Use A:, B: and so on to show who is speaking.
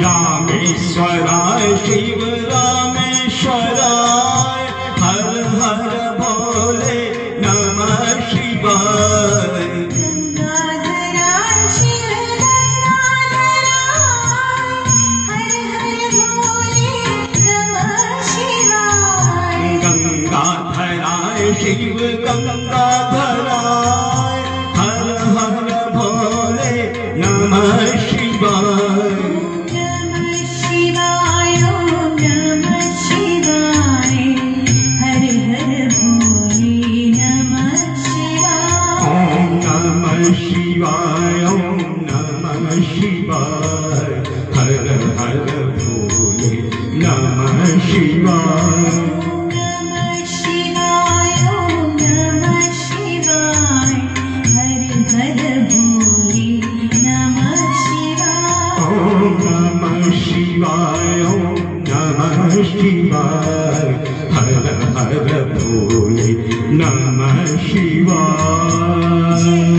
A: रामेश्वराय शिव रामेश्वराय हर हर भोले नमः शिवाय।
B: गंगाधराय शिव गंगाधराय हर हर भोले नमः शिवाय।
A: गंगाधराय शिव गंगाधराय हर हर भोले नमः शिवाय। शिवाय ओम नमः शिवाय हर हर भोले नमः शिवाय।
B: नमः शिवाय ओम नमः शिवाय हर हर भोले नमः शिवाय।
A: ओम नमः शिवाय ओम नमः शिवाय हर हर भोले नमः शिवाय।